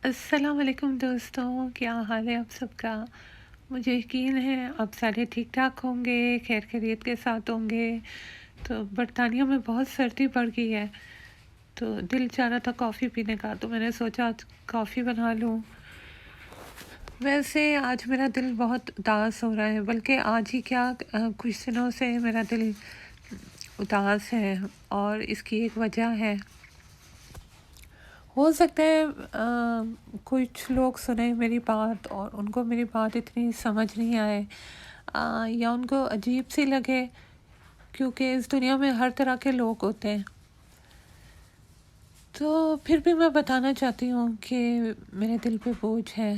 السلام علیکم دوستوں، کیا حال ہے آپ سب کا؟ مجھے یقین ہے آپ سارے ٹھیک ٹھاک ہوں گے، خیر خیریت کے ساتھ ہوں گے۔ تو برطانیہ میں بہت سردی پڑ گئی ہے، تو دل چاہ رہا تھا کافی پینے کا، تو میں نے سوچا آج کافی بنا لوں۔ ویسے آج میرا دل بہت اداس ہو رہا ہے، بلکہ آج ہی کیا کچھ دنوں سے میرا دل اداس ہے، اور اس کی ایک وجہ ہے۔ ہو سکتا ہے کچھ لوگ سنیں میری بات اور ان کو میری بات اتنی سمجھ نہیں آئے، یا ان کو عجیب سی لگے، کیونکہ اس دنیا میں ہر طرح کے لوگ ہوتے ہیں۔ تو پھر بھی میں بتانا چاہتی ہوں کہ میرے دل پہ بوجھ ہے،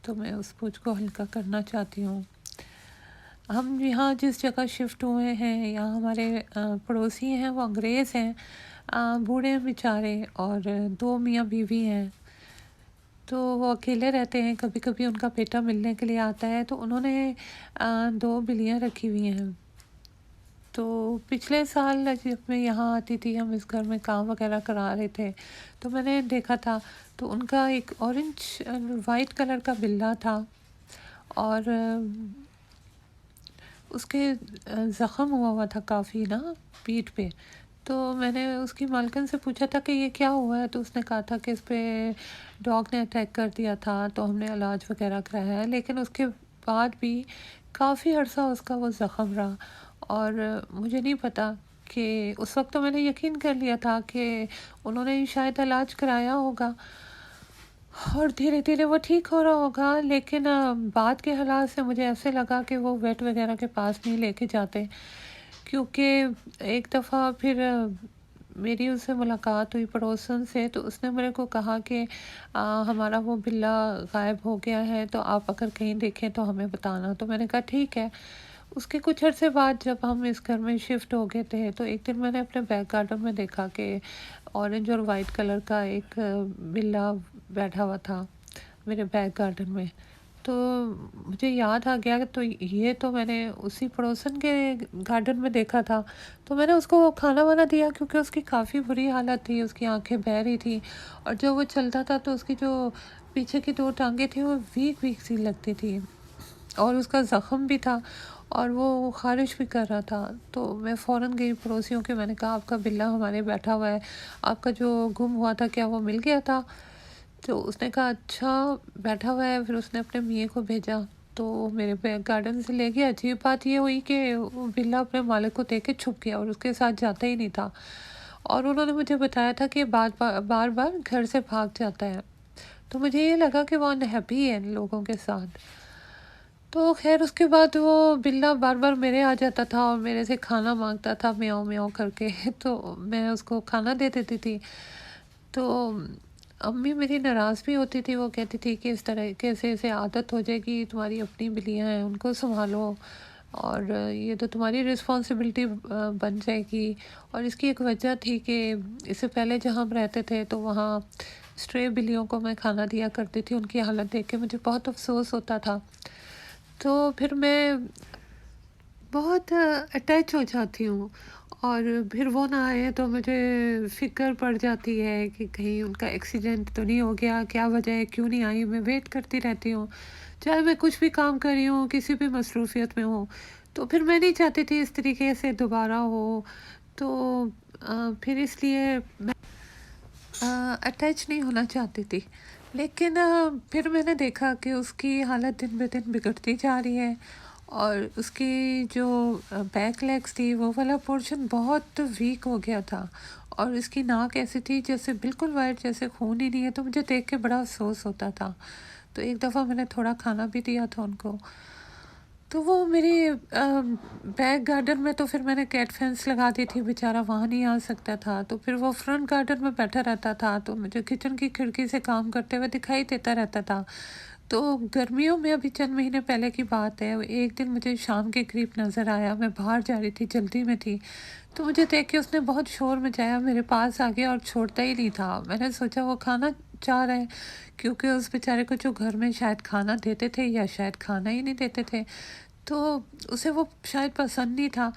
تو میں اس بوجھ کو ہلکا کرنا چاہتی ہوں۔ ہم یہاں جس جگہ شفٹ ہوئے ہیں، یہاں ہمارے پڑوسی ہیں، وہ انگریز ہیں، بوڑھے بیچارے، اور 2 میاں بیوی ہیں۔ تو وہ اکیلے رہتے ہیں، کبھی کبھی ان کا بیٹا ملنے کے لیے آتا ہے، تو انہوں نے 2 بلیاں رکھی ہوئی ہیں۔ تو پچھلے سال جب میں یہاں آتی تھی، ہم اس گھر میں کام وغیرہ کرا رہے تھے، تو میں نے دیکھا تھا، تو ان کا ایک اورنج وائٹ کلر کا بلا تھا، اور اس کے زخم ہوا تھا کافی نا پیٹھ پہ۔ تو میں نے اس کی مالکن سے پوچھا تھا کہ یہ کیا ہوا ہے، تو اس نے کہا تھا کہ اس پہ ڈاگ نے اٹیک کر دیا تھا، تو ہم نے علاج وغیرہ کرایا ہے، لیکن اس کے بعد بھی کافی عرصہ اس کا وہ زخم رہا، اور مجھے نہیں پتا کہ اس وقت تو میں نے یقین کر لیا تھا کہ انہوں نے شاید علاج کرایا ہوگا اور دھیرے دھیرے وہ ٹھیک ہو رہا ہوگا، لیکن بعد کے حالات سے مجھے ایسے لگا کہ وہ ویٹ وغیرہ کے پاس نہیں لے کے جاتے، کیونکہ ایک دفعہ پھر میری اس سے ملاقات ہوئی پڑوسن سے، تو اس نے میرے کو کہا کہ ہمارا وہ بلا غائب ہو گیا ہے، تو آپ اگر کہیں دیکھیں تو ہمیں بتانا۔ تو میں نے کہا ٹھیک ہے۔ اس کے کچھ عرصے بعد جب ہم اس گھر میں شفٹ ہو گئے تھے، تو ایک دن میں نے اپنے بیک گارڈن میں دیکھا کہ اورنج اور وائٹ کلر کا ایک بلا بیٹھا ہوا تھا میرے بیک گارڈن میں۔ تو مجھے یاد آ گیا کہ تو یہ تو میں نے اسی پڑوسن کے گارڈن میں دیکھا تھا، تو میں نے اس کو کھانا وانا دیا، کیونکہ اس کی کافی بری حالت تھی، اس کی آنکھیں بہہ رہی تھی، اور جب وہ چلتا تھا تو اس کی جو پیچھے کی 2 ٹانگیں تھیں وہ ویک ویک سی لگتی تھی، اور اس کا زخم بھی تھا، اور وہ خارش بھی کر رہا تھا۔ تو میں فوراً گئی پڑوسیوں کے، میں نے کہا آپ کا بلا ہمارے بیٹھا ہوا ہے، آپ کا جو گم ہوا تھا کیا وہ مل گیا تھا؟ تو اس نے کہا اچھا بیٹھا ہوا ہے۔ پھر اس نے اپنے میاں کو بھیجا، تو میرے بیک گارڈن سے لے گیا۔ عجیب بات یہ ہوئی کہ وہ بلا اپنے مالک کو دیکھ کے چھپ گیا اور اس کے ساتھ جاتا ہی نہیں تھا، اور انہوں نے مجھے بتایا تھا کہ بار بار گھر سے بھاگ جاتا ہے۔ تو مجھے یہ لگا کہ وہ انہیپی ہے ان لوگوں کے ساتھ۔ تو خیر اس کے بعد وہ بلا بار بار میرے آ جاتا تھا اور میرے سے کھانا مانگتا تھا، میاؤں میاؤں کر کے، تو میں اس کو کھانا دے دیتی تھی۔ تو امی میری ناراض بھی ہوتی تھی، وہ کہتی تھی کہ اس طرح سے اسے عادت ہو جائے گی، تمہاری اپنی بلیاں ہیں ان کو سنبھالو، اور یہ تو تمہاری رسپانسبلٹی بن جائے گی۔ اور اس کی ایک وجہ تھی کہ اس سے پہلے جہاں ہم رہتے تھے تو وہاں اسٹرے بلیوں کو میں کھانا دیا کرتی تھی، ان کی حالت دیکھ کے مجھے بہت افسوس ہوتا تھا۔ تو پھر میں بہت اٹیچ ہو جاتی ہوں، اور پھر وہ نہ آئے تو مجھے فکر پڑ جاتی ہے کہ کہیں ان کا ایکسیڈنٹ تو نہیں ہو گیا، کیا وجہ ہے کیوں نہیں آئی، میں ویٹ کرتی رہتی ہوں، چاہے میں کچھ بھی کام کر رہی ہوں، کسی بھی مصروفیت میں ہوں۔ تو پھر میں نہیں چاہتی تھی اس طریقے سے دوبارہ ہو، تو پھر اس لیے میں اٹیچ نہیں ہونا چاہتی تھی۔ لیکن پھر میں نے دیکھا کہ اس کی حالت دن بہ دن بگڑتی جا رہی ہے، اور اس کی جو بیک لیگس تھی وہ والا پورشن بہت ویک ہو گیا تھا، اور اس کی ناک ایسی تھی جیسے بالکل وائٹ، جیسے خون ہی نہیں ہے۔ تو مجھے دیکھ کے بڑا افسوس ہوتا تھا۔ تو ایک دفعہ میں نے تھوڑا کھانا بھی دیا تھا ان کو۔ تو وہ میری بیک گارڈن میں، تو پھر میں نے کیٹ فینس لگا دی تھی، بیچارہ وہاں نہیں آ سکتا تھا، تو پھر وہ فرنٹ گارڈن میں بیٹھا رہتا تھا، تو مجھے کچن کی کھڑکی سے کام کرتے ہوئے دکھائی دیتا رہتا تھا۔ تو گرمیوں میں ابھی چند مہینے پہلے کی بات ہے، ایک دن مجھے شام کے قریب نظر آیا، میں باہر جا رہی تھی، جلدی میں تھی، تو مجھے دیکھ کے اس نے بہت شور مچایا، میرے پاس آ گیا اور چھوڑتا ہی نہیں تھا۔ میں نے سوچا وہ کھانا چاہ رہا ہے، کیونکہ اس بیچارے کو جو گھر میں شاید کھانا دیتے تھے یا شاید کھانا ہی نہیں دیتے تھے، تو اسے وہ شاید پسند نہیں تھا۔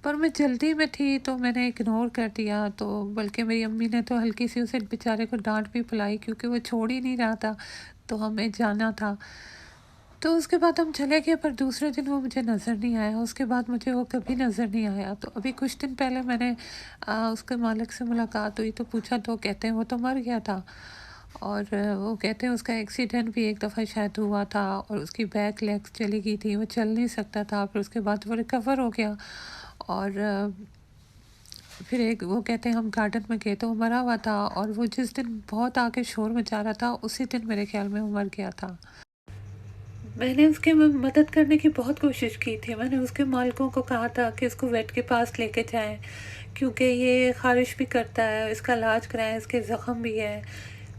پر میں جلدی میں تھی تو میں نے اگنور کر دیا، تو بلکہ میری امی نے تو ہلکی سی اسے بیچارے کو ڈانٹ بھی پلائی کیونکہ وہ چھوڑ ہی نہیں رہا تھا، تو ہمیں جانا تھا۔ تو اس کے بعد ہم چلے گئے، پر دوسرے دن وہ مجھے نظر نہیں آیا، اس کے بعد مجھے وہ کبھی نظر نہیں آیا۔ تو ابھی کچھ دن پہلے میں نے اس کے مالک سے ملاقات ہوئی تو پوچھا، تو کہتے ہیں وہ تو مر گیا تھا، اور وہ کہتے ہیں اس کا ایکسیڈنٹ بھی ایک دفعہ شاید ہوا تھا، اور اس کی بیک لیگ چلی گئی تھی، وہ چل نہیں سکتا تھا، پھر اس کے بعد وہ ریکور ہو گیا، اور پھر ایک وہ کہتے ہیں ہم گارڈن میں گئے تو وہ مرا ہوا تھا، اور وہ جس دن بہت آ کے شور مچا رہا تھا اسی دن میرے خیال میں وہ مر گیا تھا۔ میں نے اس کی مدد کرنے کی بہت کوشش کی تھی، میں نے اس کے مالکوں کو کہا تھا کہ اس کو ویٹ کے پاس لے کے جائیں، کیونکہ یہ خارش بھی کرتا ہے، اس کا علاج کرائیں، اس کے زخم بھی ہے۔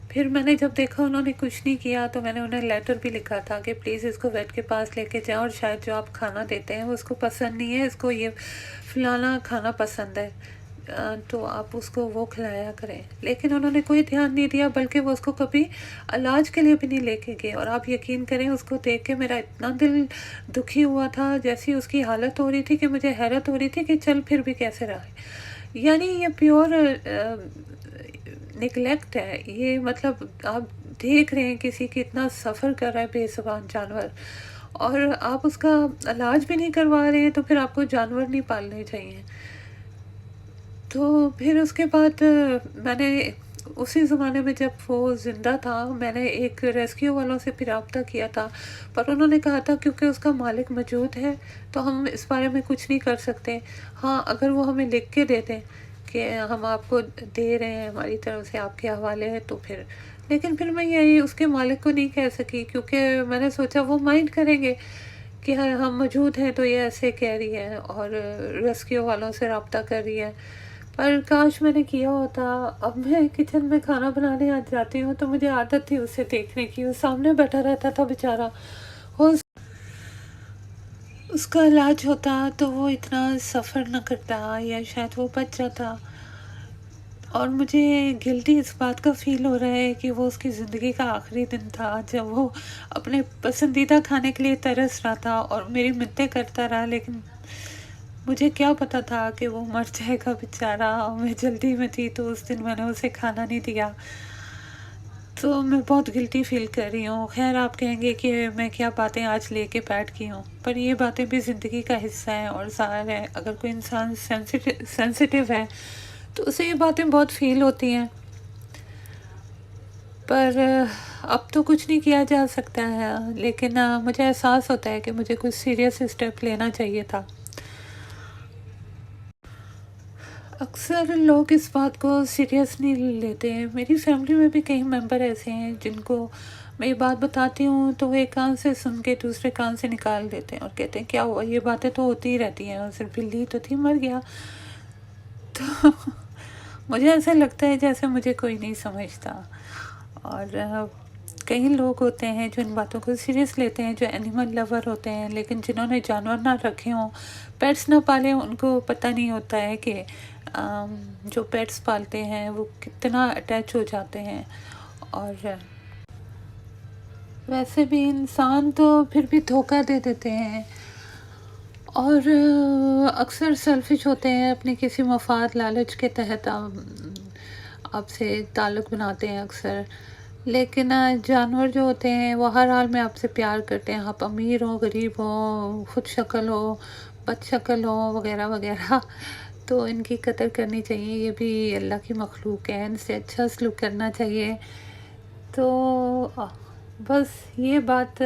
پھر میں نے جب دیکھا انہوں نے کچھ نہیں کیا تو میں نے انہیں لیٹر بھی لکھا تھا کہ پلیز اس کو ویٹ کے پاس لے کے جائیں، اور شاید جو آپ کھانا دیتے ہیں وہ اس کو پسند نہیں ہے، اس کو یہ فلانا کھانا پسند ہے، تو آپ اس کو وہ کھلایا کریں۔ لیکن انہوں نے کوئی دھیان نہیں دیا، بلکہ وہ اس کو کبھی علاج کے لیے بھی نہیں لے کے گئے، اور آپ یقین کریں اس کو دیکھ کے میرا اتنا دل دکھی ہوا تھا، جیسی اس کی حالت ہو رہی تھی کہ مجھے حیرت ہو رہی تھی کہ چل پھر بھی کیسے رہا ہے۔ یعنی یہ پیور نگلیکٹ ہے، یہ مطلب آپ دیکھ رہے ہیں کسی کی اتنا سفر کر رہا ہے بے زبان جانور، اور آپ اس کا علاج بھی نہیں کروا رہے ہیں، تو پھر آپ کو جانور نہیں پالنے چاہیے۔ تو پھر اس کے بعد میں نے اسی زمانے میں جب وہ زندہ تھا میں نے ایک ریسکیو والوں سے پھر رابطہ کیا تھا، پر انہوں نے کہا تھا کیونکہ اس کا مالک موجود ہے تو ہم اس بارے میں کچھ نہیں کر سکتے، ہاں اگر وہ ہمیں لکھ کے دے دیں کہ ہم آپ کو دے رہے ہیں ہماری طرف سے آپ کے حوالے ہے تو پھر۔ لیکن پھر میں یہی اس کے مالک کو نہیں کہہ سکی، کیونکہ میں نے سوچا وہ مائنڈ کریں گے کہ ہم موجود ہیں تو یہ ایسے کہہ رہی ہے اور ریسکیو والوں سے رابطہ کر رہی ہے، پر کاش میں نے کیا ہوتا۔ اب میں کچن میں کھانا بنانے آ جاتی ہوں تو مجھے عادت تھی اسے دیکھنے کی، وہ سامنے بیٹھا رہتا تھا بیچارہ، اس کا علاج ہوتا تو وہ اتنا سفر نہ کرتا یا شاید وہ بچ جاتا۔ اور مجھے گلٹی اس بات کا فیل ہو رہا ہے کہ وہ اس کی زندگی کا آخری دن تھا جب وہ اپنے پسندیدہ کھانے کے لیے ترس رہا تھا اور میری منتیں کرتا رہا، لیکن مجھے کیا پتا تھا کہ وہ مر جائے گا بیچارہ، میں جلدی میں تھی تو اس دن میں نے اسے کھانا نہیں دیا، تو میں بہت گلٹی فیل کر رہی ہوں۔ خیر آپ کہیں گے کہ میں کیا باتیں آج لے کے بیٹھ کی ہوں، پر یہ باتیں بھی زندگی کا حصہ ہیں، اور ظاہر ہے اگر کوئی انسان سینسیٹیو ہے تو اسے یہ باتیں بہت فیل ہوتی ہیں، پر اب تو کچھ نہیں کیا جا سکتا ہے، لیکن مجھے احساس ہوتا ہے کہ مجھے کچھ سیریس اسٹیپ لینا چاہیے تھا۔ اکثر لوگ اس بات کو سیریس نہیں لیتے ہیں، میری فیملی میں بھی کئی ممبر ایسے ہیں جن کو میں یہ بات بتاتی ہوں تو وہ ایک کان سے سن کے دوسرے کان سے نکال دیتے ہیں اور کہتے ہیں کیا ہوا، یہ باتیں تو ہوتی ہی رہتی ہیں، اور صرف بلی تو تھی مر گیا۔ تو مجھے ایسا لگتا ہے جیسے مجھے کوئی نہیں سمجھتا، اور کئی لوگ ہوتے ہیں جو ان باتوں کو سیریس لیتے ہیں، جو اینیمل لور ہوتے ہیں، لیکن جنہوں نے جانور نہ رکھے ہوں، پیٹس نہ پالے، ان کو پتہ نہیں ہوتا ہے کہ جو پیٹس پالتے ہیں وہ کتنا اٹیچ ہو جاتے ہیں۔ اور ویسے بھی انسان تو پھر بھی دھوکہ دے دیتے ہیں، اور اکثر سیلفش ہوتے ہیں، اپنے کسی مفاد لالچ کے تحت آپ سے تعلق بناتے ہیں اکثر، لیکن جانور جو ہوتے ہیں وہ ہر حال میں آپ سے پیار کرتے ہیں، آپ امیر ہو غریب ہو، خود شکل ہو بد شکل ہو وغیرہ وغیرہ، تو ان کی قدر کرنی چاہیے، یہ بھی اللہ کی مخلوق ہے، ان سے اچھا سلوک کرنا چاہیے۔ تو بس یہ بات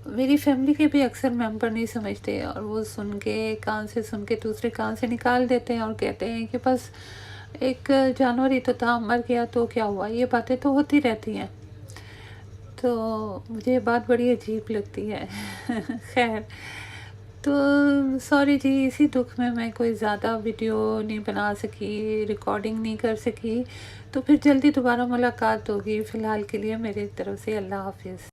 میری فیملی کے بھی اکثر ممبر نہیں سمجھتے، اور وہ سن کے کان سے سن کے دوسرے کان سے نکال دیتے ہیں اور کہتے ہیں کہ بس ایک جانور ہی تو تھا، مر گیا تو کیا ہوا، یہ باتیں تو ہوتی رہتی ہیں۔ تو مجھے یہ بات بڑی عجیب لگتی ہے۔ خیر تو سوری جی، اسی دکھ میں کوئی زیادہ ویڈیو نہیں بنا سکی، ریکارڈنگ نہیں کر سکی، تو پھر جلدی دوبارہ ملاقات ہوگی۔ فی الحال کے لیے میری طرف سے اللہ حافظ۔